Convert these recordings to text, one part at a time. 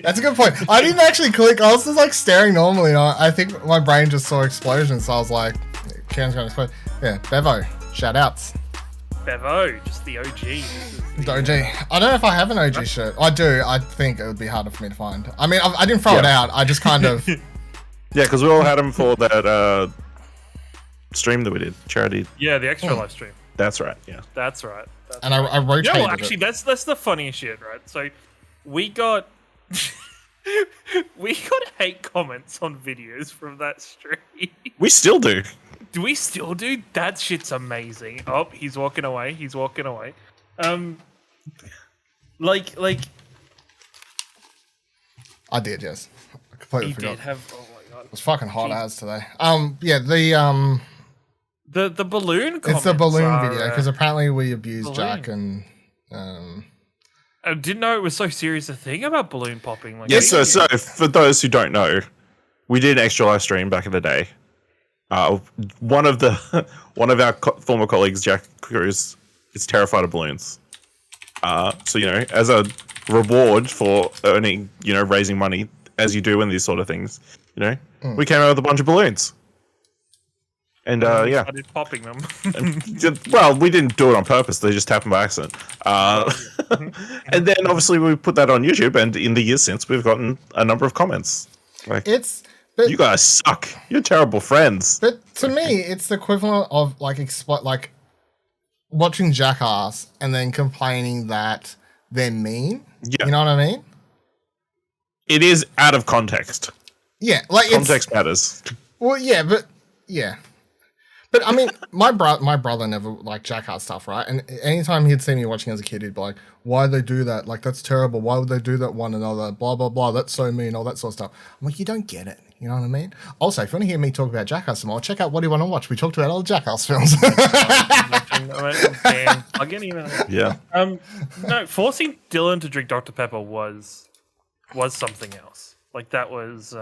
That's a good point. I didn't actually click. I was just like staring normally. And I think my brain just saw explosion, so I was like, Karen's going to explode. Yeah, Bevo. Shout outs. Bevo, just the OG. The OG. I don't know if I have an OG shirt. I do. I think it would be harder for me to find. I mean, I didn't throw it out. I just kind of... Yeah, because we all had them for that stream that we did. Charity. Yeah, the extra live stream. That's right, yeah. That's right. And I rotated well, actually, that's the funniest shit, right? So, we got... we got hate comments on videos from that stream. We still do. Do we still do? That shit's amazing. Oh, he's walking away. He's walking away. Like. I did, yes. I completely forgot. Did have. Oh my god. It was fucking hot as today. Yeah, the balloon. It's the balloon are, video because apparently we abused Jack and. I didn't know it was so serious a thing about balloon popping. Like, yes, so for those who don't know, we did an extra live stream back in the day. One of our former colleagues, Jack Cruz, is terrified of balloons. So as a reward for earning, raising money as you do in these sort of things, we came out with a bunch of balloons. And yeah, started popping them. Well, we didn't do it on purpose; they just happened by accident. And then obviously we put that on YouTube, and in the years since, we've gotten a number of comments like, you guys suck. You're terrible friends." But to me, it's the equivalent of like watching Jackass and then complaining that they're mean. Yeah. You know what I mean? It is out of context. Yeah, like context matters. Well, yeah, but yeah. But I mean, my brother never liked Jackass stuff, right? And anytime he'd see me watching as a kid, he'd be like, "Why they do that? Like, that's terrible. Why would they do that one another? Blah blah blah. That's so mean. All that sort of stuff." I'm like, you don't get it. You know what I mean? Also, if you want to hear me talk about Jackass some more, check out What Do You Want to Watch. We talked about all the Jackass films. Yeah. No, forcing Dylan to drink Dr. Pepper was something else. Like that was.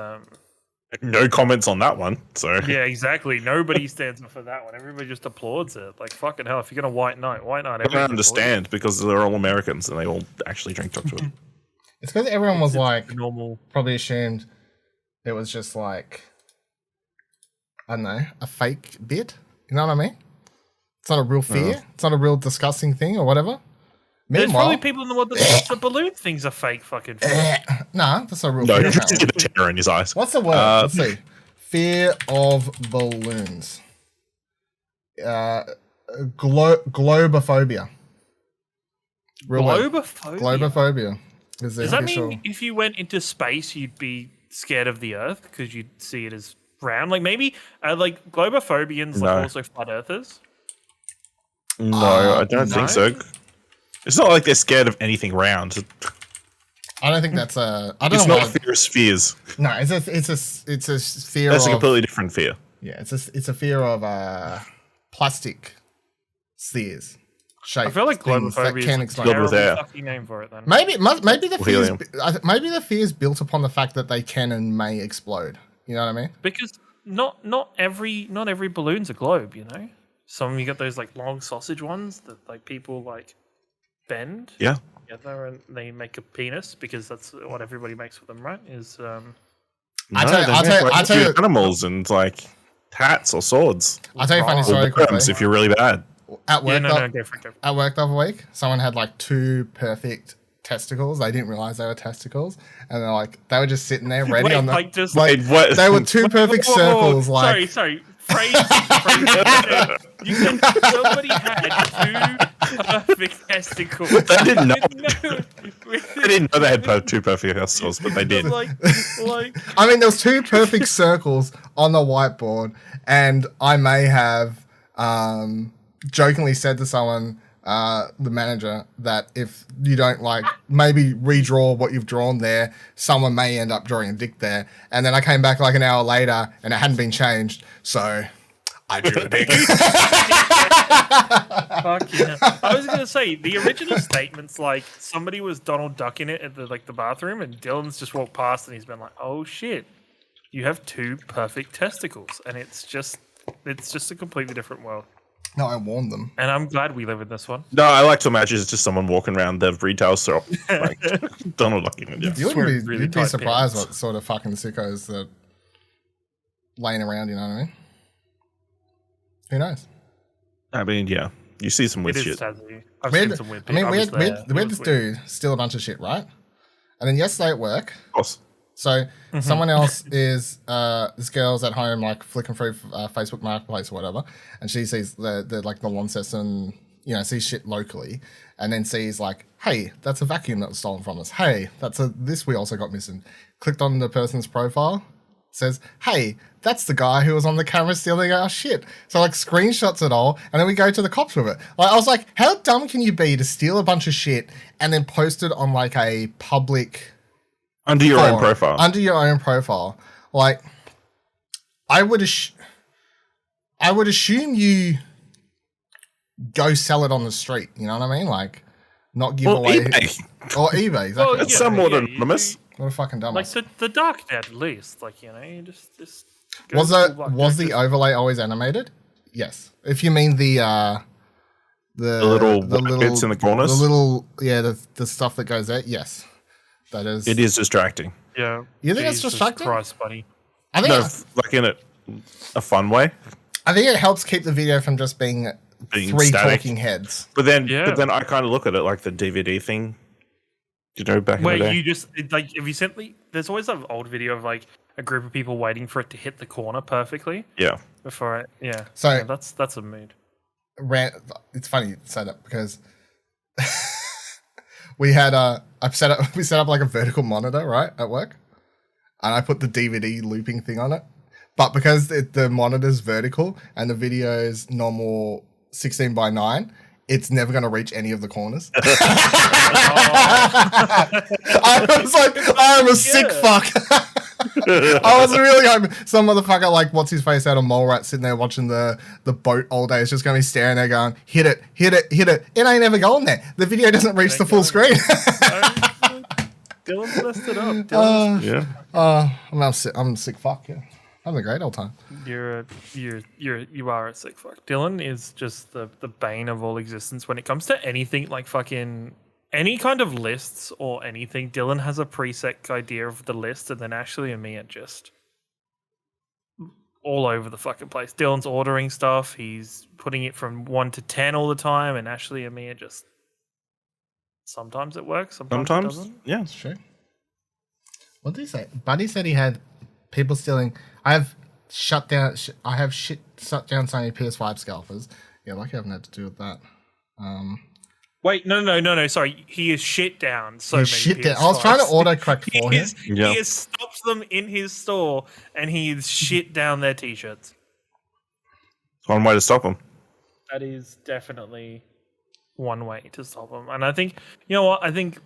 No comments on that one. So yeah, exactly. Nobody stands up for that one. Everybody just applauds it. Like fucking hell, if you're gonna white knight. I don't understand because they're all Americans and they all actually drink Dr. Pepper. It's because everyone was like normal. Probably assumed it was just like, I don't know, a fake bit. You know what I mean? It's not a real fear. It's not a real disgusting thing or whatever. There's probably people in the world that think the balloon thing's a fake fucking fear. Nah, that's a real fear. No, you just get a tear in his eyes. What's the word? Let's see. Fear of balloons. Globophobia. Globophobia? Globophobia. Does that mean if you went into space, you'd be scared of the Earth because you'd see it as round? Like maybe like globophobians like also flat earthers? No, I don't think so. It's not like they're scared of anything round. I don't think that's a. It's not a fear of spheres. No, it's a fear. That's a completely different fear. Yeah, it's a fear of plastic spheres. I feel like globophobia can is a terrible fucking name for it. Then maybe the fear is built upon the fact that they can and may explode. You know what I mean? Because not every balloon's a globe. You know, some you got those like long sausage ones that like people like bend. Yeah. Together and they make a penis because that's what everybody makes with them, right? I'll tell you animals and like hats or swords. I'll tell you a funny story quickly. If you're really bad. At work, at work the other week, someone had like 2 perfect testicles. They didn't realize they were testicos, and they were just sitting there ready on the. What? They were 2 perfect circles. Like sorry. Phrase. You said somebody had 2 perfect testicles. They didn't know. They didn't know they had 2 perfect testicles, but they did. I mean, there was 2 perfect circles on the whiteboard, and I may have jokingly said to someone, the manager, that if you don't maybe redraw what you've drawn there, someone may end up drawing a dick there. And then I came back like an hour later and it hadn't been changed, so I drew a dick. Fuck yeah. I was gonna say the original statement's like somebody was Donald Duck in it at the bathroom, and Dylan's just walked past and he's been like, "Oh shit, you have 2 perfect testicles," and it's just a completely different world. No, I warned them. And I'm glad we live in this one. No, I like to imagine it's just someone walking around the retail shop, like Donald looking at you. You'd be surprised what sort of fucking sickos that laying around. You know what I mean? Who knows? I mean, yeah, you see some weird shit. I've seen some weird. We had this dude steal a bunch of shit, right? And then yesterday at work, Of course. so someone else is this girl's at home like flicking through Facebook Marketplace or whatever, and she sees the like the Launceston, sees shit locally, and then sees like, hey, that's a vacuum that was stolen from us. Hey, this we also got missing. Clicked on the person's profile, says, hey, that's the guy who was on the camera stealing our shit. So like screenshots it all, and then we go to the cops with it. Like I was like, how dumb can you be to steal a bunch of shit and then post it on like a public under your own profile? Under your own profile. Like I would assume you go sell it on the street, you know what I mean? Like not give away eBay. Or eBay, exactly. Well, it's somewhat anonymous. What a fucking dumbass. Like the dark net, at least. Like, you just was the overlay always animated? Yes. If you mean the little bits in the corners, the stuff that goes there, yes, that is. It is distracting. Yeah. You think it's distracting? Christ, buddy. I think like in a fun way. I think it helps keep the video from just being three static. talking heads. But then I kind of look at it like the DVD thing. Back in the day. Where you just like, have you sent there's always an old video of like a group of people waiting for it to hit the corner perfectly. Yeah. Before it, yeah. So yeah, that's a mood. It's funny you say that because we had we set up like a vertical monitor right at work, and I put the DVD looping thing on it, but because the monitor's vertical and the video's normal 16:9. It's never going to reach any of the corners. I was like, I'm a sick fuck. I was really hoping some motherfucker like what's his face out of Mallrat sitting there watching the boat all day is just going to be staring there going, hit it. It ain't ever going there. The video doesn't reach the full screen. Dylan's messed it up. I'm a sick fuck, yeah. Having a great old time. You are a sick fuck. Dylan is just the bane of all existence when it comes to anything like fucking any kind of lists or anything. Dylan has a preset idea of the list, and then Ashley and me are just all over the fucking place. Dylan's ordering stuff. He's putting it from 1 to 10 all the time, and Ashley and me are just sometimes it works, sometimes it doesn't. Yeah, it's true. What did he say? Buddy said he had people stealing. I have shut down so many PS5 scalpers. Yeah, lucky I haven't had to do with that. Wait, no. Sorry, he is shit down. So many shit down. PS5s. I was trying to autocorrect for him. He has stopped them in his store, and he's shit down their t-shirts. One way to stop him. That is definitely one way to stop him. And I think, you know what? I think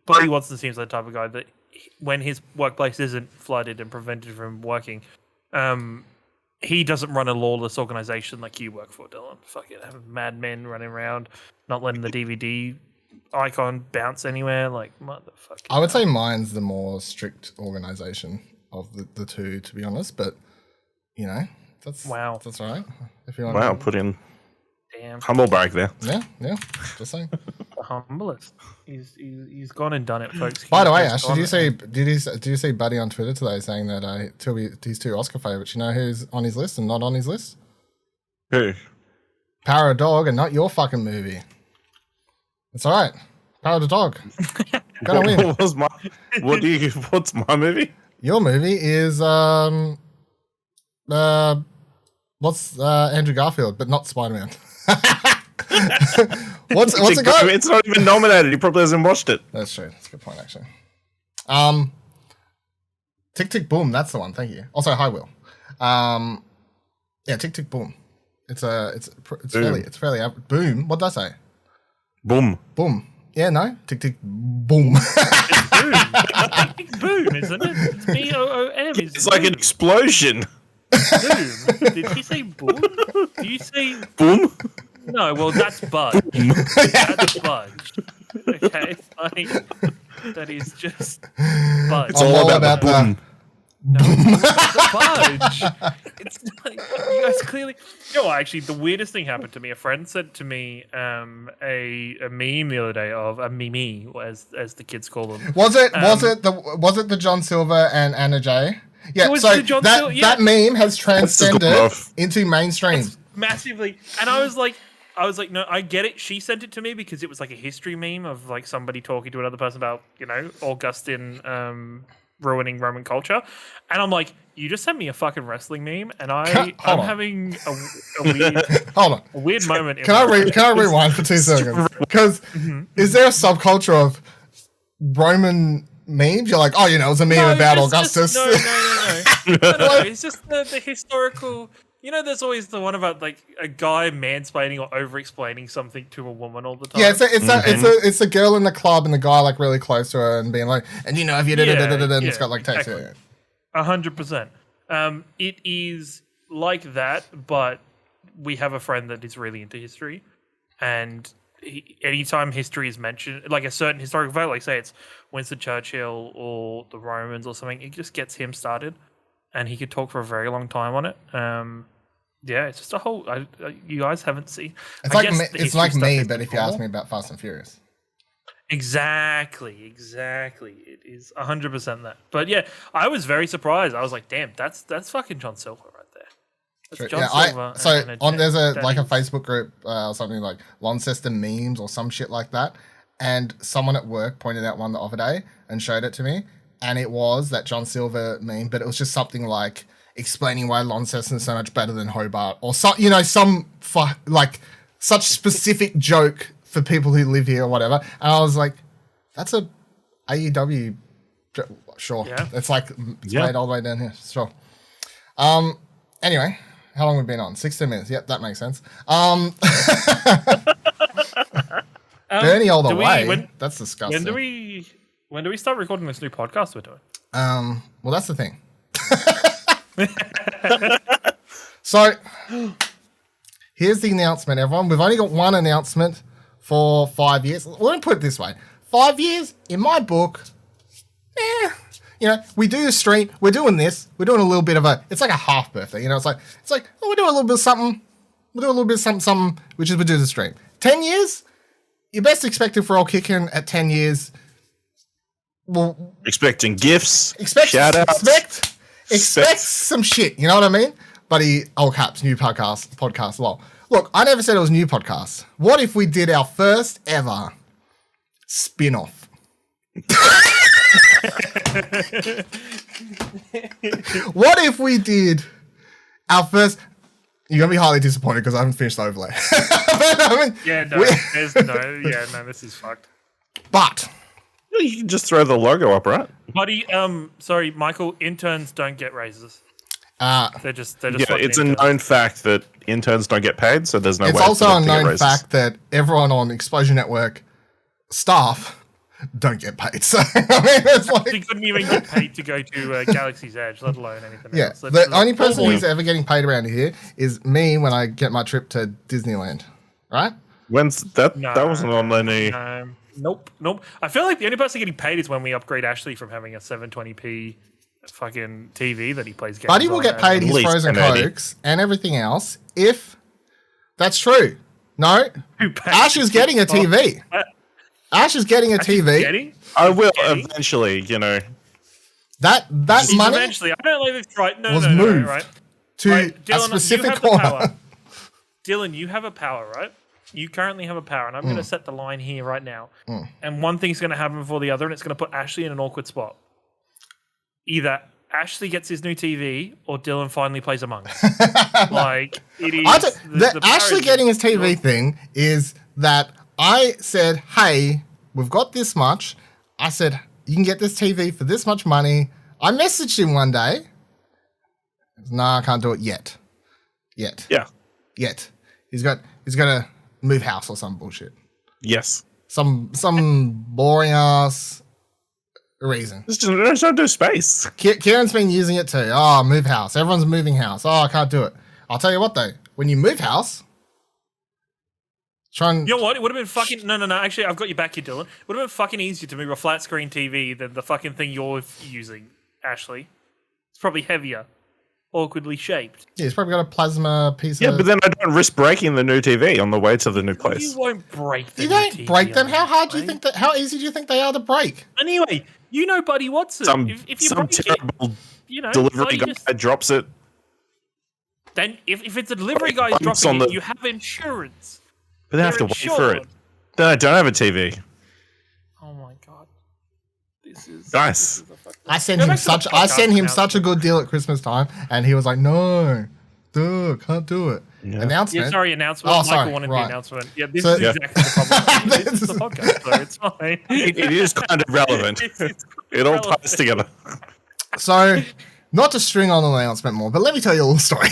Buddy Watson seems like the type of guy that when his workplace isn't flooded and prevented from working, he doesn't run a lawless organization like you work for, Dylan. Fucking having madmen running around, not letting the DVD icon bounce anywhere. Like, motherfucker. I would say mine's the more strict organization of the two, to be honest. But, that's all right. If you want put in damn humble brag there. Yeah, just saying. The humblest. He's gone and done it, folks. By the way, Ash, did you see Buddy on Twitter today saying that his two Oscar favorites? You know who's on his list and not on his list? Who? Power of Dog and not your fucking movie. It's all right. Power of the Dog. Gonna win. What's my movie? Your movie is Andrew Garfield, but not Spider-Man. What's it got? It's not even nominated. He probably hasn't watched it. That's true. That's a good point, actually. Tick Tick Boom. That's the one. Thank you. Also, Hi Will. Tick Tick Boom. It's fairly boom. What did I say? Boom. Yeah, no. Tick Tick Boom. It's boom. Tick Tick Boom, isn't it? It's BOOM. It's like an explosion. Boom. Did he say boom? Do you say boom? No, well, that's Budge. That's Budge. Okay, like, that is just Budge. It's all about the boom. No, the budge. It's like, you guys clearly. You know what, actually, the weirdest thing happened to me. A friend sent to me a meme the other day of a meme, as the kids call them. Was it the John Silver and Anna J? Yeah, It was so the John Silver, yeah. that meme has transcended into mainstream. Massively. And I was like, no, I get it. She sent it to me because it was like a history meme of like somebody talking to another person about, Augustine ruining Roman culture. And I'm like, you just sent me a fucking wrestling meme, and I'm having a weird hold on. A weird moment. Can I rewind for 2 seconds? Because is there a subculture of Roman memes? You're like, it was a meme about Augustus. No. It's just the historical. There's always the one about like a guy mansplaining or over-explaining something to a woman all the time. Yeah, it's a girl in the club and the guy like really close to her and being like, and if you and it's got like text. Exactly. 100%. It is like that, but we have a friend that is really into history, and anytime history is mentioned, like a certain historical fact, like say it's Winston Churchill or the Romans or something, it just gets him started, and he could talk for a very long time on it. Yeah, it's just a whole. You guys haven't seen. It's like me, but if you ask me about Fast and Furious. Exactly. It is 100% that. But yeah, I was very surprised. I was like, damn, that's fucking John Silver right there. That's John Silver. There's a Facebook group or something like Launceston memes or some shit like that, and someone at work pointed out one the other day and showed it to me, and it was that John Silver meme, but it was just something like explaining why Launceston is so much better than Hobart, or such specific joke for people who live here or whatever. And I was like, that's a AEW, sure. Yeah. It's like made all the way down here, sure. Anyway, how long have we been on? 16 minutes. Yep, that makes sense. Bernie all the way. That's disgusting. When do we start recording this new podcast we're doing? Well, that's the thing. So, here's the announcement, everyone. We've only got one announcement for 5 years. Let me put it this way. 5 years, in my book, we do the stream. We're doing this. We're doing a little bit of it's like a half birthday. It's like we're doing a little bit of something. We'll do a little bit of something, which is we do the stream. 10 years, you're best expected for all kicking at 10 years. Well, expecting gifts, shout outs. Expect some shit, you know what I mean? Buddy, all caps, new podcast, lol. Look, I never said it was new podcast. What if we did our first ever spin-off? What if we did our first... You're going to be highly disappointed because I haven't finished the overlay. This is fucked. But... You can just throw the logo up, right? Buddy, sorry, Michael, interns don't get raises. They're just it's a known fact that interns don't get paid, so there's no way. It's also a known fact that everyone on Explosion Network staff don't get paid. So it's like they couldn't even get paid to go to Galaxy's Edge, let alone anything else. The only person who's ever getting paid around here is me when I get my trip to Disneyland, right? When's that? That wasn't on any. Nope. I feel like the only person getting paid is when we upgrade Ashley from having a 720p fucking TV that he plays games Buddy will get paid his frozen cokes and everything else if that's true. No, Ash is getting a TV. Ash is getting a TV. I will eventually, That money eventually. I don't know if it's right. Was moved right? to a specific corner. Dylan, you have a power, right? You currently have a power, and I'm going to set the line here right now. And one thing's going to happen before the other, and it's going to put Ashley in an awkward spot. Either Ashley gets his new TV, or Dylan finally plays Among Us. It is. The Ashley getting his TV thing is that I said, hey, we've got this much. I said, you can get this TV for this much money. I messaged him one day. Nah, I can't do it yet. Yeah. Yet. He's got to move house or some bullshit. Yes. Some boring ass reason. Just don't do space. Kieran's been using it too. Oh, move house. Everyone's moving house. Oh, I can't do it. I'll tell you what though. When you move house, try and... You know what? It would have been fucking... No. Actually, I've got you back here, Dylan. It would have been fucking easier to move a flat screen TV than the fucking thing you're using, Ashley. probably heavier, awkwardly shaped. Yeah, he's probably got a plasma piece Yeah, of... but then I don't risk breaking the new TV on the way to the new place. You won't break them. You don't break them. How hard do you think that? How easy do you think they are to break? Anyway, you know Buddy Watson. If you Some break terrible it, you know, delivery guy just, drops it. then if it's a delivery guy Bumps dropping on it, the- you have insurance. But then I have to wait for it. Then I don't have a TV. Oh my god. This is Nice. I sent him such a good deal at Christmas time, and he was like, "No, can't do it." Yeah. Announcement. Yeah, sorry, announcement. Oh, sorry, Michael wanted right. the announcement. Yeah, this So- is exactly the problem. This is the podcast, so it's fine. It is kind of relevant. It all ties together. So, not to string on the announcement more, but let me tell you a little story.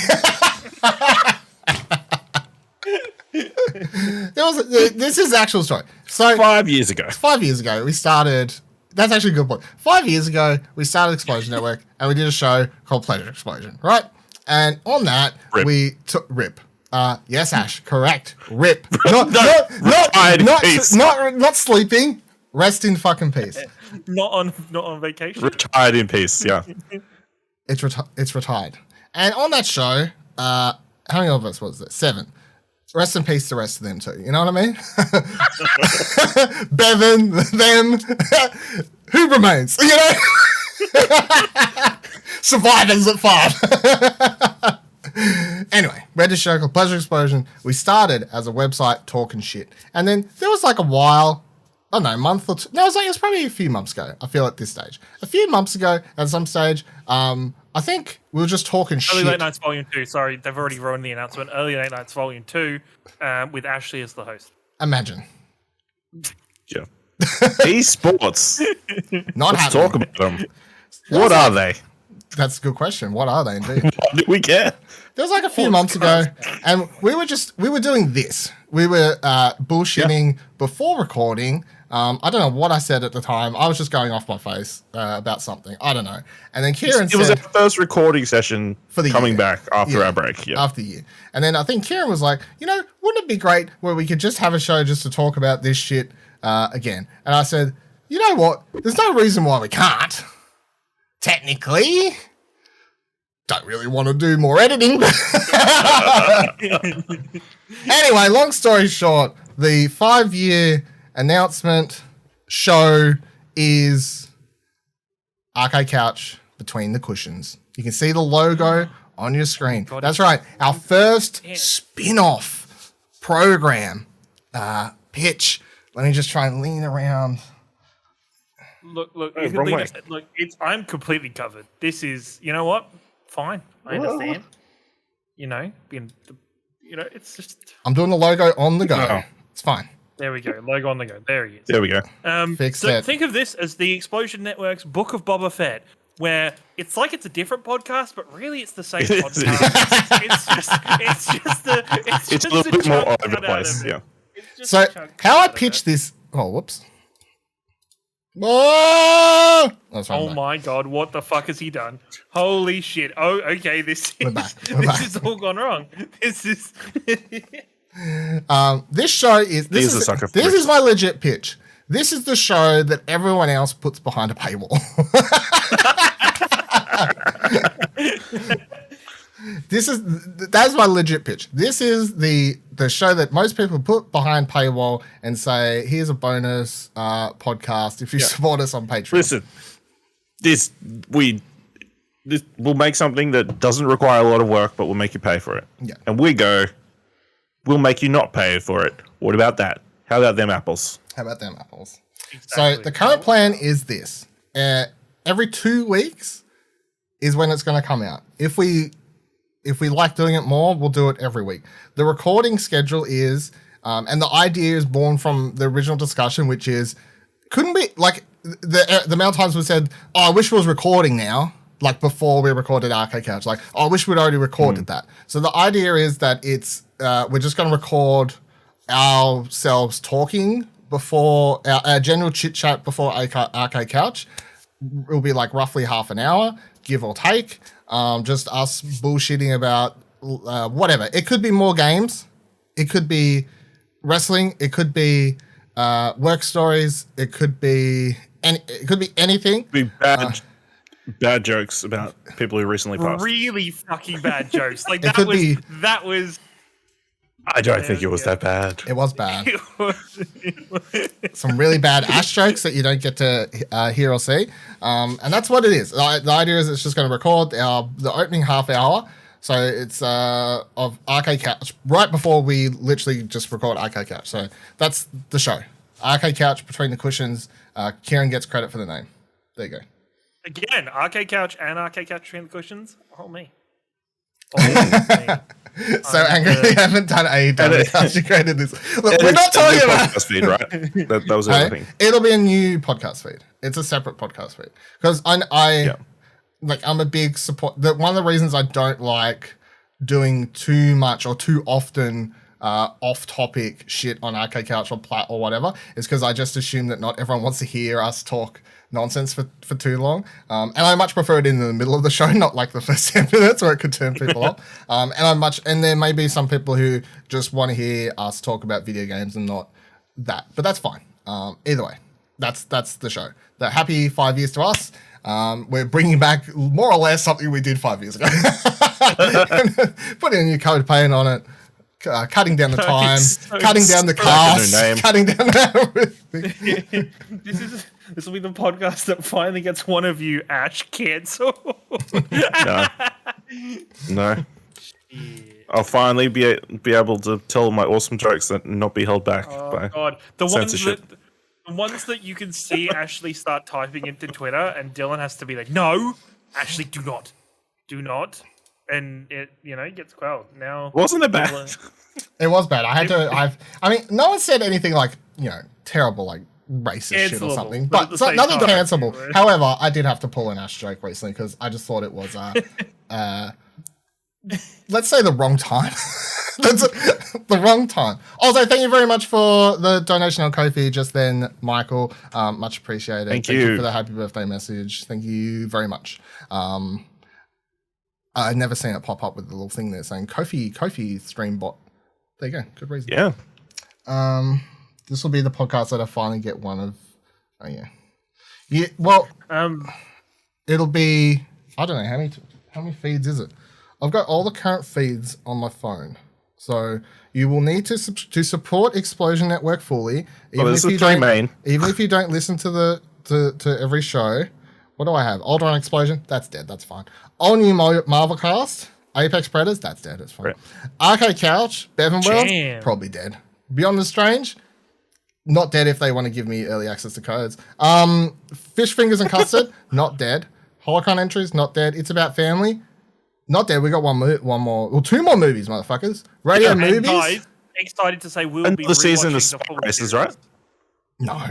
This is the actual story. So 5 years ago. 5 years ago, we started. That's actually a good point. 5 years ago, we started Explosion Network, and we did a show called Pleasure Explosion, right? And on that, Rip. we took Rip. Yes, Ash, correct. Rip. Not retired in peace. not sleeping. Rest in fucking peace. Not on vacation. Retired in peace, yeah. It's retired. And on that show, how many of us was there? 7. Rest in peace to the rest of them too. You know what I mean? Bevan, them, who remains? You know? Survivors at 5. Anyway, we had a show called Pleasure Explosion. We started as a website talking shit. And then there was like a while, I don't know, a month or two. No, it was probably a few months ago, I feel at this stage. A few months ago, at some stage, I think we were just talking Early shit. Late Nights Volume 2. Sorry, they've already ruined the announcement. Early Late Nights Volume 2 with Ashley as the host. Imagine. Yeah. Esports. Not Let's happening. talk about them. What are they? That's a good question. What are they indeed? What do we get? There was like a few months ago, and we were doing this. We were bullshitting before recording. I don't know what I said at the time. I was just going off my face about something. I don't know. And then Kieran It was said... our first recording session For the coming year. back after our break. Yeah. After the year. And then I think Kieran was like, wouldn't it be great where we could just have a show just to talk about this shit again? And I said, you know what? There's no reason why we can't. Technically. Don't really want to do more editing. Anyway, long story short, the 5-year announcement show is Arcade Couch Between the Cushions. You can see the logo on your screen. That's right. Our first spin-off program pitch. Let me just try and lean around. Look, Oh, you can wrong leave way. it- look, I'm completely covered. This is, you know what? Fine, I understand. It's just I'm doing the logo on the go. Oh. It's fine. there we go. Logo on the go. There he is. There we go. Fixed So it. think of this as the Explosion Network's Book of Boba Fett, where it's like it's a different podcast, but really it's the same It is. podcast. It's It's a just little bit more chunk all over the cut out place. of it. Yeah. It's just So a chunk how cut I out of pitched it. this... Oh, whoops. Oh! That's right, Oh I'm back. my god, what the fuck has he done? Holy shit. Oh, okay, this We're is back. this is all gone wrong. This is This show is... He's a sucker for This it. is my legit pitch. This is the show that everyone else puts behind a paywall. That's my legit pitch. This is the show that most people put behind paywall and say, here's a bonus podcast if you support us on Patreon. Listen, we'll make something that doesn't require a lot of work, but we'll make you pay for it. Yeah. And we go, we'll make you not pay for it. What about that? How about them apples? How about them apples? Exactly. So the current plan is this. Every 2 weeks is when it's going to come out. If we like doing it more, we'll do it every week. The recording schedule is, and the idea is born from the original discussion, which is, couldn't be, like, the amount of times we said, oh, I wish we was recording now, like before we recorded Arcade Couch. Like, oh, I wish we'd already recorded that. So the idea is that it's, we're just going to record ourselves talking before, our general chit-chat before Arcade Couch. It'll be like roughly half an hour, give or take. Just us bullshitting about whatever. It could be more games. It could be wrestling. It could be work stories. It could be anything. Be bad jokes about people who recently passed. Really fucking bad jokes. Like It could be- that was. I don't think it was that bad. It was bad. Some really bad Ash jokes that you don't get to hear or see. And that's what it is. The idea is it's just going to record the opening half hour. So it's of Arcade Couch right before we literally just record Arcade Couch. So that's the show. Arcade Couch between the cushions. Kieran gets credit for the name. There you go. Again, Arcade Couch and Arcade Couch between the cushions. Oh, me. Oh, So angry we haven't done AEW Couch. You created this. Look, we're not talking about podcast feed, right? That was everything. It'll be a new podcast feed. It's a separate podcast feed because I'm a big support. One of the reasons I don't like doing too much or too often off-topic shit on Arcade Couch or Plat or whatever is because I just assume that not everyone wants to hear us talk nonsense for too long. And I much prefer it in the middle of the show, not like the first 10 minutes where it could turn people off. And there may be some people who just want to hear us talk about video games and not that, but that's fine. Either way, that's the show. The happy 5 years to us. We're bringing back more or less something we did 5 years ago. Putting a new code paint on it. Cutting down the time, cutting down the cast, cutting down everything. This will be the podcast that finally gets one of you, Ash, cancelled. No. I'll finally be able to tell my awesome jokes and not be held back by censorship. The ones that you can see Ashley start typing into Twitter, and Dylan has to be like, "No, Ashley, do not." And it, gets quelled. Now, wasn't it bad? It was bad. I mean, no one said anything like, terrible, like racist shit or something, but nothing cancelable. Right? However, I did have to pull an Ash joke recently because I just thought it was, let's say the wrong time. That's the wrong time. Also, thank you very much for the donation on Ko-fi just then, Michael. Much appreciated. Thank you for the happy birthday message. Thank you very much. I'd never seen it pop up with the little thing there saying Ko-fi stream bot. There you go. Good reason. Yeah. This will be the podcast that I finally get one of. Oh yeah. Yeah. Well. It'll be. I don't know how many feeds is it. I've got all the current feeds on my phone, so you will need to support Explosion Network fully. Even if you don't listen to to every show. What do I have? Old Run Explosion? That's dead. That's fine. All new Marvel cast. Apex Predators? That's dead. It's fine. Right. Arcade Couch? Bevan World? Probably dead. Beyond the Strange? Not dead if they want to give me early access to codes. Fish Fingers and Custard? Not dead. Holocron Entries? Not dead. It's About Family? Not dead. We got one more. Well, two more movies, motherfuckers. Radio movies? Guys, excited to say we'll be the season of the races, right? No.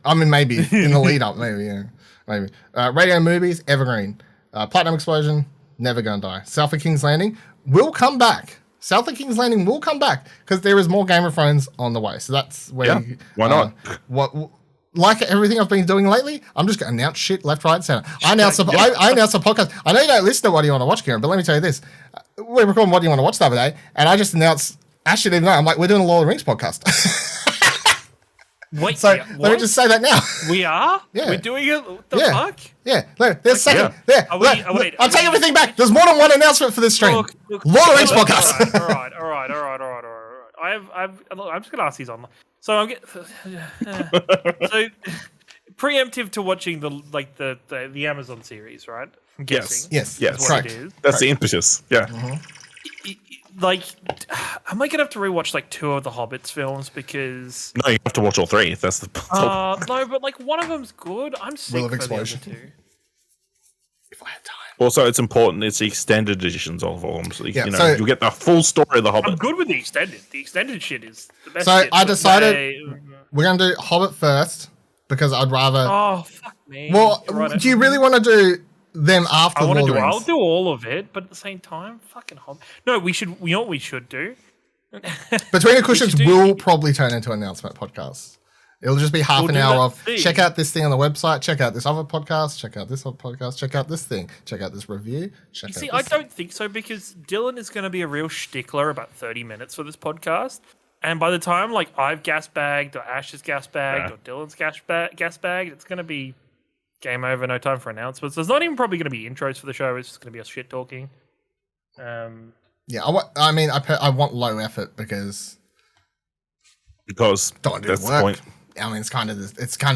I mean, maybe in the lead up, maybe, yeah. Maybe. Radio movies, Evergreen. Platinum Explosion, Never Gonna Die. South of King's Landing will come back. South of King's Landing will come back because there is more Game of Thrones on the way. So that's where why not? Like everything I've been doing lately, I'm just going to announce shit left, right, and center. I announced a podcast. I know you don't listen to What Do You Want to Watch, Kieran, but let me tell you this. We're recording What Do You Want to Watch the other day, and I just announced, Ash didn't even know, I'm like, we're doing a Lord of the Rings podcast. Wait, so let me just say that now. We are? Yeah. We're doing it? What the fuck? Yeah. Look, there's second. Yeah. Wait, I'll take everything back. There's more than one announcement for this stream. Lord of the Rings podcast. All right. I'm just going to ask these on. So I'm getting... so preemptive to watching the Amazon series, right? I'm guessing. Yes. What it is. That's the impetus. Yeah. Mm-hmm. Am I gonna have to rewatch two of the Hobbits films because? No, you have to watch all three. That's the. No, but one of them's good. I'm sick for the other two. If I had time. Also, it's important. It's the extended editions of all of them, so you get the full story of the Hobbit. I'm good with the extended. The extended shit is the best. So shit, I decided we're gonna do Hobbit first because I'd rather. Oh fuck me! Well, do you really want to do them after Lord of the Rings? I'll do all of it, but at the same time, fucking Hobbit. No, we should. You know what we should do? Between the Cushions will probably turn into an announcement podcast. It'll just be half an hour of check out this thing on the website, check out this other podcast, check out this other podcast, check out this thing, check out this review. I don't think so because Dylan is going to be a real stickler about 30 minutes for this podcast. And by the time I've gas bagged or Ash is gas bagged or Dylan's gas bagged, it's going to be game over, no time for announcements. There's not even probably going to be intros for the show. It's just going to be us shit talking. Yeah, I want low effort because don't do that's work. the point. I mean, it's kind of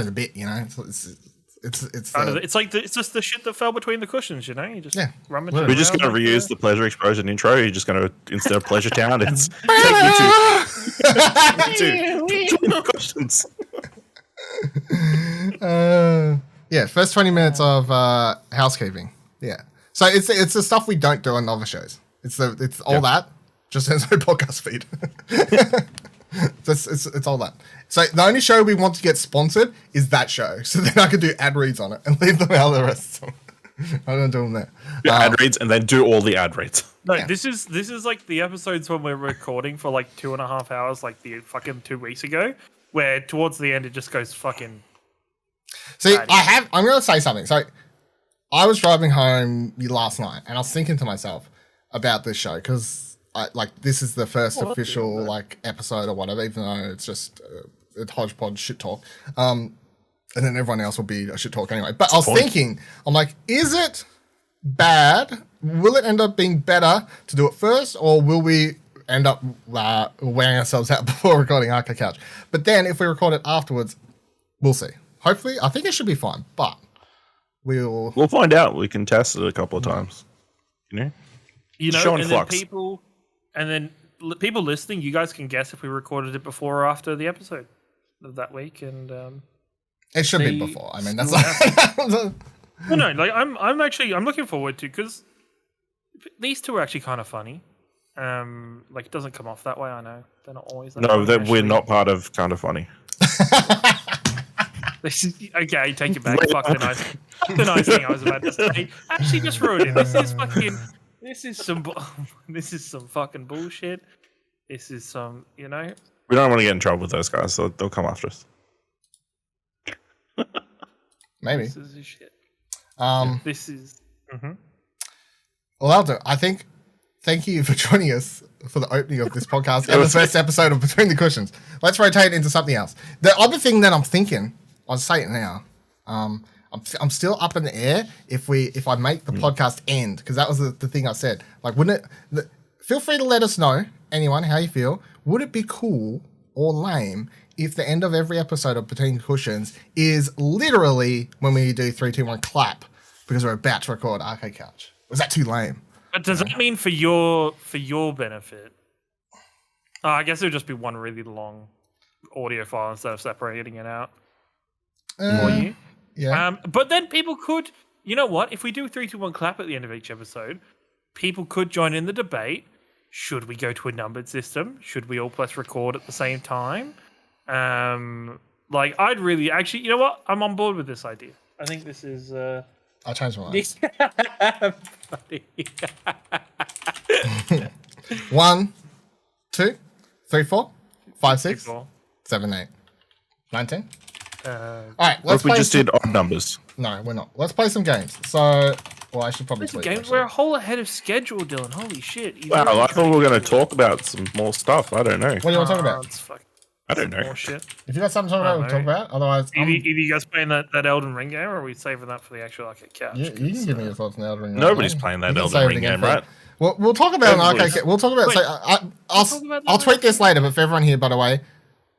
the bit, you know. It's like it's just the shit that fell between the cushions, you know. You just rummage. We're just going to reuse the Pleasure Explosion intro. You're just going to, instead of Pleasure Town, it's take me to cushions. Yeah, first 20 minutes of housekeeping. Yeah, so it's the stuff we don't do on other shows. It's all that, just as no podcast feed. It's all that. So the only show we want to get sponsored is that show. So then I can do ad reads on it and leave them out of the rest. I'm gonna do them there. Ad reads and then do all the ad reads. No, this is like the episodes when we're recording for like 2.5 hours, like the fucking 2 weeks ago, where towards the end it just goes fucking. See, I'm gonna say something. So I was driving home last night and I was thinking to myself about this show because this is the first official episode or whatever, even though it's just a hodgepodge shit talk. And then everyone else will be a shit talk anyway. But I was thinking, I'm like, is it bad? Will it end up being better to do it first, or will we end up wearing ourselves out before recording Arcade Couch? But then if we record it afterwards, we'll see. Hopefully, I think it should be fine, but we'll find out. We can test it a couple of times. You know, and then people listening, you guys can guess if we recorded it before or after the episode of that week, and it should be before. I mean, that's well, no, like I'm looking forward to, because these two are actually kind of funny. Like it doesn't come off that way. I know they're not always. That we're not part of kind of funny. This is okay. Take it back. Fuck the nice thing I was about to say. Actually, just ruined it. This is some fucking bullshit. This is some, you know. We don't want to get in trouble with those guys, so they'll come after us. Maybe. This is shit. This is. Well, I'll do. I think. Thank you for joining us for the opening of this podcast and the first episode of Between the Cushions. Let's rotate into something else. The other thing that I'm thinking, I'll say it now. I'm still up in the air if I make the podcast end, because that was the thing I said. Like, wouldn't it? Feel free to let us know, anyone, how you feel. Would it be cool or lame if the end of every episode of Between Cushions is literally when we do 3, 2, 1 clap because we're about to record Arcade Couch? Was that too lame? But does that mean for your benefit? I guess it would just be one really long audio file instead of separating it out for you. Yeah. But then people could, you know what? If we do 3, 2, 1 clap at the end of each episode, people could join in the debate. Should we go to a numbered system? Should we all press record at the same time? I'd really actually, you know what? I'm on board with this idea. I think this is. I'll change my mind. 1, 2, 3, 4, 5, 6, 7, 8, 9, 10. All right, let's. We just did odd numbers. No, we're not. Let's play some games. So, I should probably play games. We're a whole ahead of schedule, Dylan. Holy shit! Wow, I thought we were going to talk about some more stuff. I don't know. What do you want to talk about? I don't know. More shit. If you got something to talk about, we'll talk about. Otherwise, either you guys playing that Elden Ring game, or are we saving that for the actual Arcade Couch? You can give me your thoughts on the Elden Ring. Nobody's playing that Elden Ring game, right? Well, we'll talk about an Arcade. We'll talk about. Wait, I'll tweet this later, but for everyone here, by the way,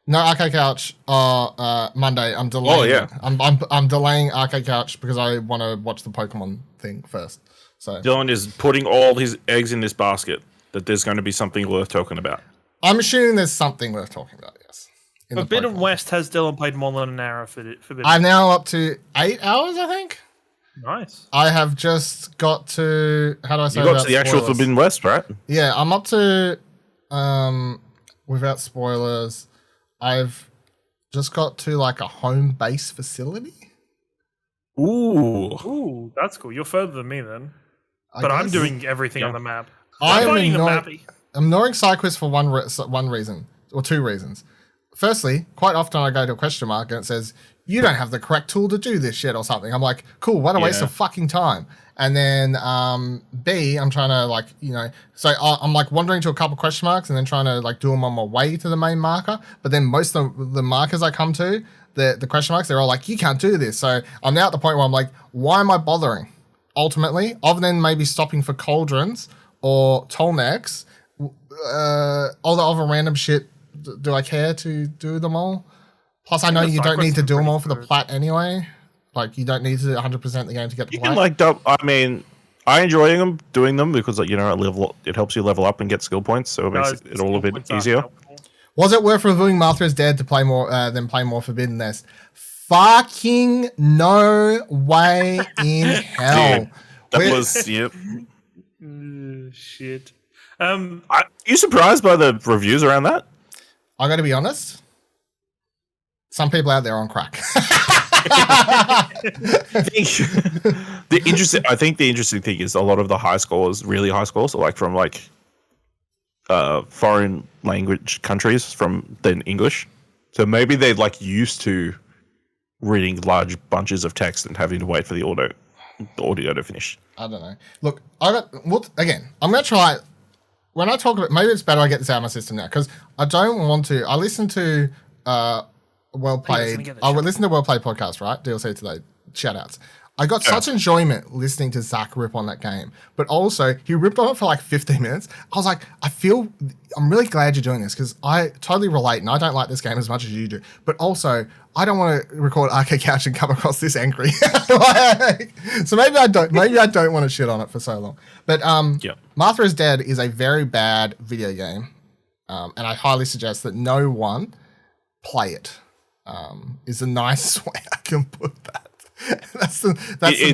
no Arcade Couch Monday. I'm delaying. Oh yeah. I'm delaying Arcade Couch because I want to watch the Pokemon thing first. So Dylan is putting all his eggs in this basket that there's going to be something worth talking about. I'm assuming there's something worth talking about. Yes. Forbidden West has Dylan played more than an hour for Forbidden. I'm now up to 8 hours, I think. Nice. I have just got to. How do I say? You got to the actual Forbidden West, right? Yeah, I'm up to. Without spoilers, I've just got to like a home base facility. Ooh, that's cool. You're further than me then. But I'm doing everything on the map. I'm ignoring SideQuest for one reason, or two reasons. Firstly, quite often I go to a question mark and it says you don't have the correct tool to do this shit or something. I'm like, cool, what a waste of fucking time. And then B, I'm trying to like, so I'm like wandering to a couple question marks and then trying to like do them on my way to the main marker. But then most of the markers I come to, the question marks, they're all like, you can't do this. So I'm now at the point where I'm like, why am I bothering? Ultimately, other than maybe stopping for cauldrons or Tolmecs, all the other random shit, do I care to do them all? Plus, I know you don't need to do them all for the plat anyway. Like, you don't need to 100% the game to get the plat. You can, I mean, I enjoy doing them because, like, it helps you level up and get skill points, so it makes it all a bit easier. Was it worth reviewing Master is Dead to play more than play more Forbidden Nest? Fucking no way in hell. Dude, that was, yep. Shit. Are you surprised by the reviews around that? I got to be honest. Some people out there are on crack. I think the interesting thing is a lot of the high scores, really high scores, are like from like foreign language countries than English. So maybe they're like used to reading large bunches of text and having to wait for the audio to finish. I don't know. Look, I'm gonna try. When I talk about, maybe it's better I get this out of my system now because I don't want to. I listen to Well Played. I would listen to Well Played podcast, right? DLC today. Shout outs. I got such enjoyment listening to Zach rip on that game, but also he ripped on it for like 15 minutes. I was like, I'm really glad you're doing this because I totally relate and I don't like this game as much as you do. But also, I don't want to record Arcade Couch and come across this angry. So maybe I don't want to shit on it for so long. But Martha is Dead is a very bad video game, and I highly suggest that no one play it. Is the nicest way I can put that. That's the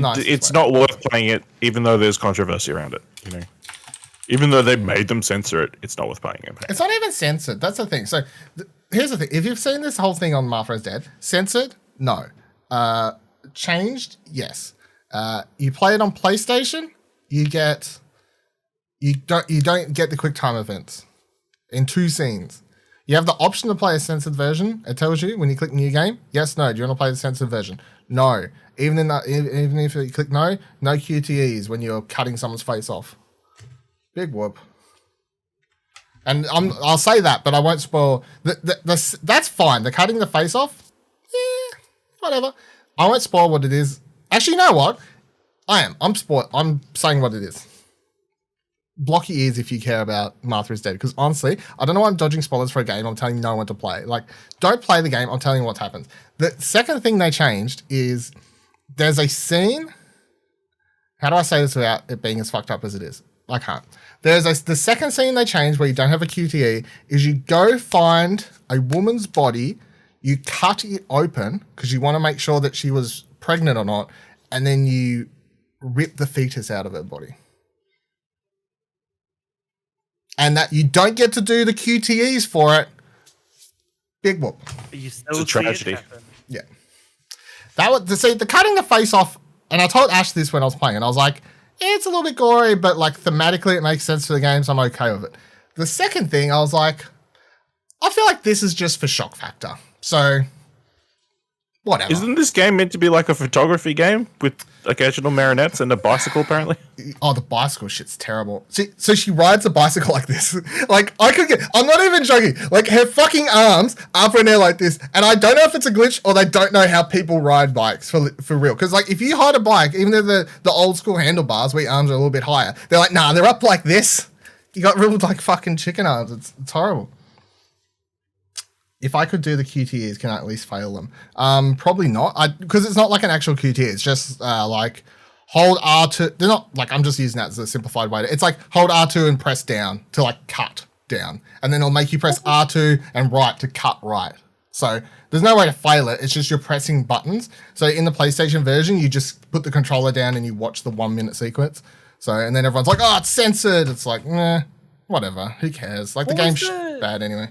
nicest it's way. not worth playing it, even though there's controversy around it. Even though they made them censor it, it's not worth playing it. It's not even censored. That's the thing. So here's the thing: if you've seen this whole thing on Martha is Dead, censored, no. Changed, yes. You play it on PlayStation, you don't get the quick time events in 2 scenes. You have the option to play a censored version. It tells you when you click new game. Yes, no. Do you want to play the censored version? No. Even if you click no QTEs when you're cutting someone's face off. Big whoop. And I'll say that, but I won't spoil. That's fine. The cutting the face off, whatever. I won't spoil what it is. Actually, you know what? I am. I'm saying what it is. Block your ears if you care about Martha is Dead. Because honestly, I don't know why I'm dodging spoilers for a game I'm telling no one to play. Like, don't play the game. I'm telling you what happens. The second thing they changed is there's a scene. How do I say this without it being as fucked up as it is? I can't. The second scene they changed where you don't have a QTE is you go find a woman's body, you cut it open because you want to make sure that she was pregnant or not, and then you rip the fetus out of her body. And that you don't get to do the QTEs for it. Big whoop. It's a tragedy. Yeah. The cutting the face off, and I told Ash this when I was playing, and I was like, it's a little bit gory, but like thematically it makes sense for the game, so I'm okay with it. The second thing, I was like, I feel like this is just for shock factor. So, whatever. Isn't this game meant to be like a photography game with occasional marionettes and a bicycle, apparently? Oh, the bicycle shit's terrible. So she rides a bicycle like this. Like, I'm not even joking. Like, her fucking arms are up in there like this. And I don't know if it's a glitch or they don't know how people ride bikes for real. Because, like, if you ride a bike, even though the old school handlebars where your arms are a little bit higher, they're like, nah, they're up like this. You got real, like, fucking chicken arms. It's horrible. If I could do the QTEs, can I at least fail them? Probably not. Because it's not like an actual QTE. It's just like hold R2. They're not like, I'm just using that as a simplified way. It's like hold R2 and press down to like cut down. And then it'll make you press R2 and right to cut right. So there's no way to fail it. It's just you're pressing buttons. So in the PlayStation version, you just put the controller down and you watch the 1 minute sequence. So, and then everyone's like, oh, it's censored. It's like, whatever. Who cares? Like the game's bad anyway.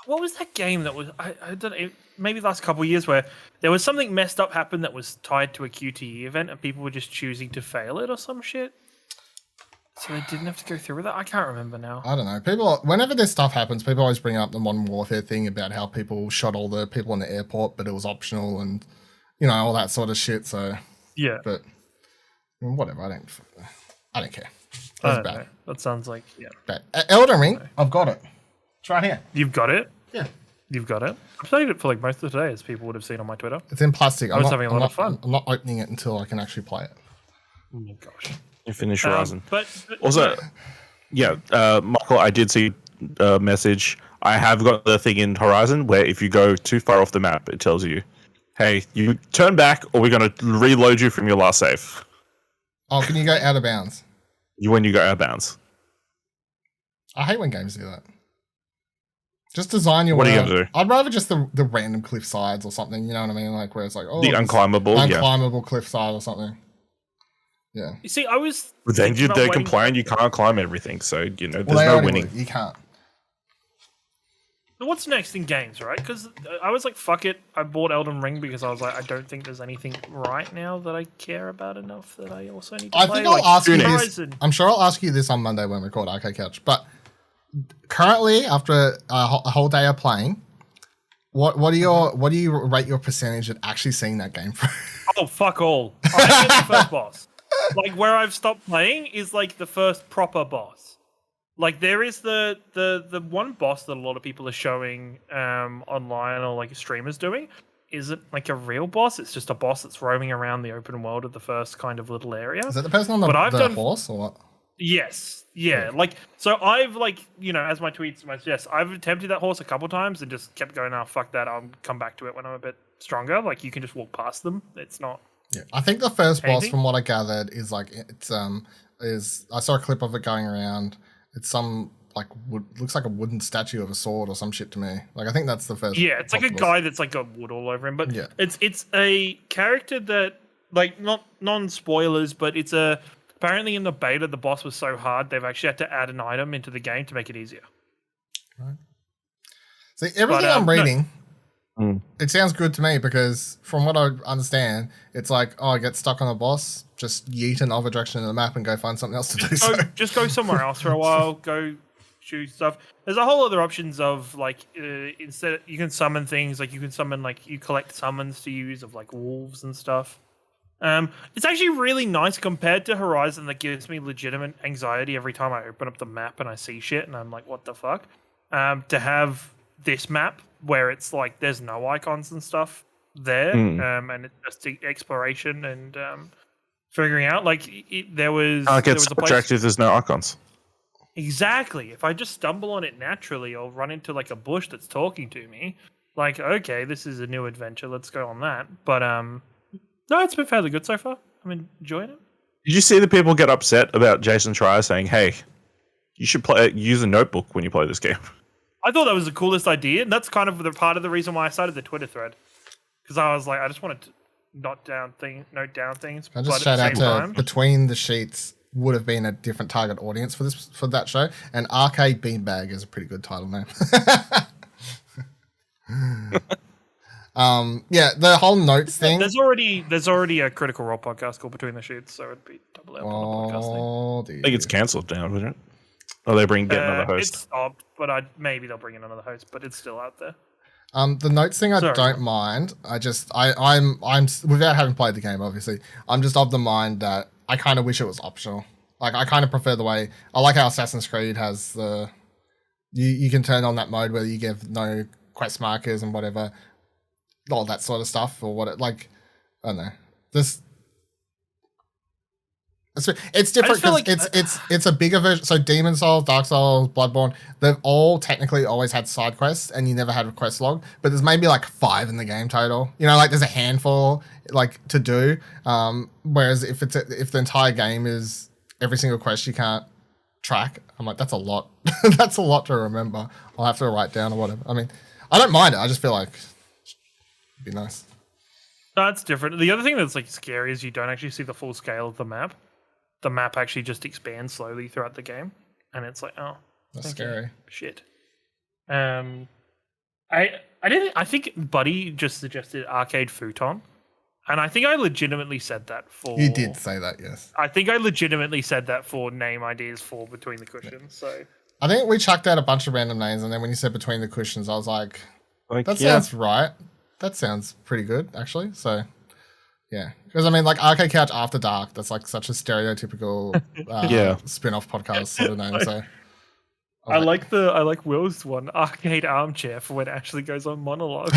What was that game that was, I don't know, maybe the last couple of years where there was something messed up happened that was tied to a QTE event and people were just choosing to fail it or some shit? So they didn't have to go through with that? I can't remember now. I don't know. People, whenever this stuff happens, people always bring up the Modern Warfare thing about how people shot all the people in the airport, but it was optional and, all that sort of shit. So, Yeah. but whatever. I don't care. I That's don't bad. know. That sounds like, yeah. Bad. Elden Ring, I've got it. It's right here. You've got it? Yeah. You've got it? I played it for like most of the day, as people would have seen on my Twitter. It's in plastic. I was having a lot of fun. I'm not opening it until I can actually play it. Oh my gosh. You finish Horizon. But Also, Michael, I did see a message. I have got the thing in Horizon where if you go too far off the map, it tells you, hey, you turn back or we're going to reload you from your last save. Oh, can you go out of bounds? When you go out of bounds. I hate when games do that. Just design your What are you world. going to do? I'd rather just the random cliff sides or something, you know what I mean? Like where it's like, oh, The unclimbable cliff side or something. Yeah. you see, I was. But then thinking about they waiting- complain you can't climb everything, so there's Well, they no already winning. would. You can't. So what's next in games, right? Because I was like, fuck it. I bought Elden Ring because I was like, I don't think there's anything right now that I care about enough that I also need to I play. think I'll ask you this. Horizon. I'm sure I'll ask you this on Monday when we record Arcade Couch. But currently, after a whole day of playing, what do you rate your percentage at actually seeing that game for? Oh, fuck all. I get the first boss. Like, where I've stopped playing is, like, the first proper boss. Like, there is the one boss that a lot of people are showing online or, like, streamers doing. Isn't, like, a real boss. It's just a boss that's roaming around the open world of the first kind of little area. Is that the person on the horse or what? Yes. Yeah. Like, so I've, like, as my tweets might suggest, I've attempted that horse a couple times and just kept going, oh, fuck that. I'll come back to it when I'm a bit stronger. Like, you can just walk past them. It's not. Yeah, I think the first boss, Anything? from what I gathered, is like I saw a clip of it going around. It's some like looks like a wooden statue of a sword or some shit to me. Like I think that's the first. Yeah, it's like a boss. guy that's like got wood all over him. But Yeah. it's a character that, like, not non-spoilers, but it's apparently in the beta the boss was so hard they've actually had to add an item into the game to make it easier. Right. See, everything But, I'm reading, Mm. it sounds good to me because from what I understand, it's like, I get stuck on a boss, just yeet in other direction in the map and go find something else to do. So. Just go somewhere else for a while. Go shoot stuff. There's a whole other options of, like, instead you can summon things. Like, you can summon, like, you collect summons to use of, like, wolves and stuff. It's actually really nice compared to Horizon that gives me legitimate anxiety every time I open up the map and I see shit and I'm like, what the fuck? To have this map where it's like there's no icons and stuff there, and it's just the exploration and figuring out. Like, there was Get a place. sidetracked if there's no icons. Exactly. If I just stumble on it naturally or run into like a bush that's talking to me, like, okay, this is a new adventure. Let's go on that. But no, it's been fairly good so far. I'm enjoying it. Did you see the people get upset about Jason Schreier saying, hey, you should use a notebook when you play this game? I thought that was the coolest idea, and that's kind of the part of the reason why I started the Twitter thread. Because I was like, I just wanted to note down things, I just shout out to Between the Sheets would have been a different target audience for that show, and Arcade Beanbag is a pretty good title name. Yeah, the whole notes thing. There's already a Critical Role podcast called Between the Sheets, so it'd be double up on the podcast thing. Oh, dear. I think it's cancelled now, isn't it? Or they get another host. It's stopped, but maybe they'll bring in another host, but it's still out there. The notes thing I Sorry. don't mind. I'm without having played the game, obviously. I'm just of the mind that I kind of wish it was optional. Like, I kind of prefer the way I like how Assassin's Creed has you can turn on that mode where you give no quest markers and whatever, all that sort of stuff, or what it like. I don't know. It's different feel because like it's a bigger version. So Demon Souls, Dark Souls, Bloodborne, they've all technically always had side quests, and you never had a quest log. But there's maybe like 5 in the game total. Like there's a handful like to do. Whereas if the entire game is every single quest you can't track, I'm like, that's a lot. That's a lot to remember. I'll have to write down or whatever. I mean, I don't mind it. I just feel like it'd be nice. No, it's different. The other thing that's like scary is you don't actually see the full scale of the map. The map actually just expands slowly throughout the game, and it's like, oh, That's okay, scary. shit. I think Buddy just suggested Arcade Futon, And I think I legitimately said that for... You did say that, yes. I think I legitimately said that for name ideas for Between the Cushions. So I think we chucked out a bunch of random names, and then when you said Between the Cushions, I was like, that yeah. sounds right. That sounds pretty good, actually. So, yeah. Because, I mean, like, Arcade Couch After Dark, that's, like, such a stereotypical spin-off podcast sort of name, so... I like Will's one, Arcade Armchair, for when it actually goes on monologues.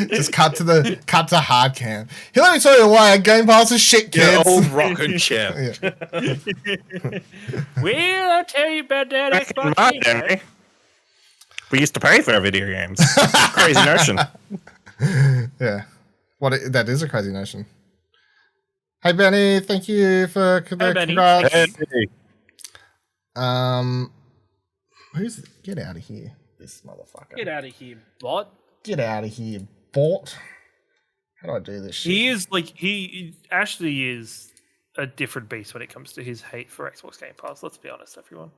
Just cut to hard cam. Here, let me tell you why Game Pass is shit, kids. Yeah, old rocking chair. Well, I'll tell you about that Back in Xbox my Game day, Pass. we used to pay for our video games. Crazy notion. Yeah. That is a crazy notion. Hey, Benny, thank you for the Benny. congrats. Hey. Get out of here, this motherfucker. Get out of here, bot. Get out of here, bot. How do I do this shit? He actually is a different beast when it comes to his hate for Xbox Game Pass. Let's be honest, everyone.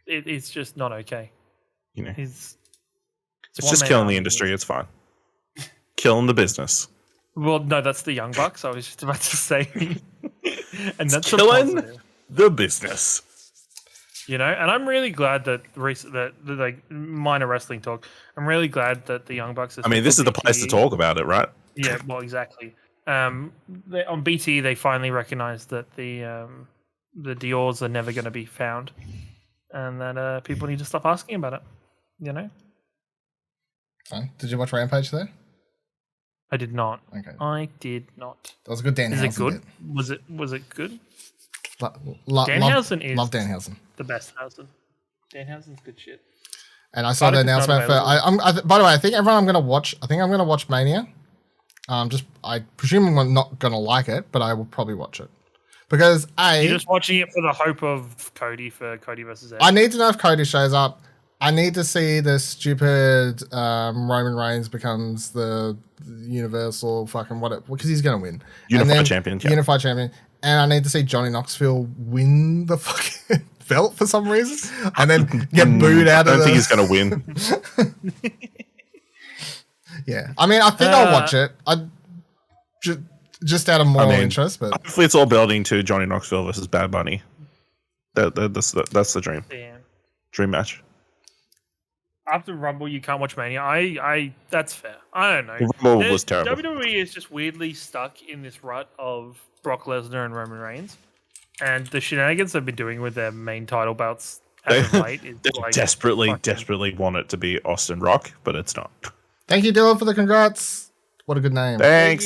It's just not okay. You know, It's just killing the industry. It's fine. Killing the business. Well, no, that's the Young Bucks. I was just about to say, and that's killing a positive. the business. You know, and I'm really glad that like minor wrestling talk. I'm really glad that the Young Bucks. I mean, this is the place to talk about it, right? Yeah, well, exactly. On BT, they finally recognised that the Diors are never going to be found, and that people need to stop asking about it. You know. Did you watch Rampage there? I did not. Okay. I did not. That was a good Danhausen. Is it good? Bit. Was it good? Danhausen is love Danhausen. The best Hausen. Danhausen's good shit. And I saw the announcement for. By the way, I think everyone I'm going to watch. I think I'm going to watch Mania. I presume I'm not going to like it, but I will probably watch it because you're just watching it for the hope of Cody versus Edge. I need to know if Cody shows up. I need to see the stupid Roman Reigns becomes the Universal fucking whatever because he's going to win. Unified champion. Yeah. Unified champion. And I need to see Johnny Knoxville win the fucking belt for some reason and then get booed out of I don't think he's going to win. Yeah. I mean, I think I'll watch it. Just out of moral interest. But hopefully it's all building to Johnny Knoxville versus Bad Bunny. That's the dream. Damn. Dream match. After Rumble, you can't watch Mania. I that's fair. I don't know. Rumble was terrible. WWE is just weirdly stuck in this rut of Brock Lesnar and Roman Reigns, and the shenanigans they've been doing with their main title belts as of late is like desperately want it to be Austin Rock, but it's not. Thank you, Dylan, for the congrats. What a good name. Thanks.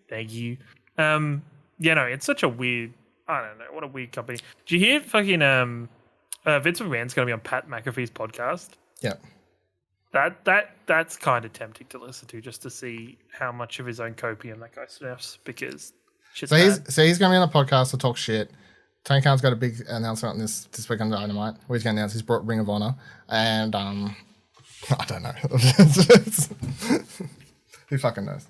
Thank you. It's such a weird. I don't know. What a weird company. Did you hear fucking Vince McMahon's going to be on Pat McAfee's podcast? Yeah. That's kind of tempting to listen to just to see how much of his own copium that guy sniffs because shit's bad. He's going to be on a podcast to talk shit. Tony Khan's got a big announcement on this week on Dynamite where he's going to announce he's brought Ring of Honor and I don't know. Who fucking knows?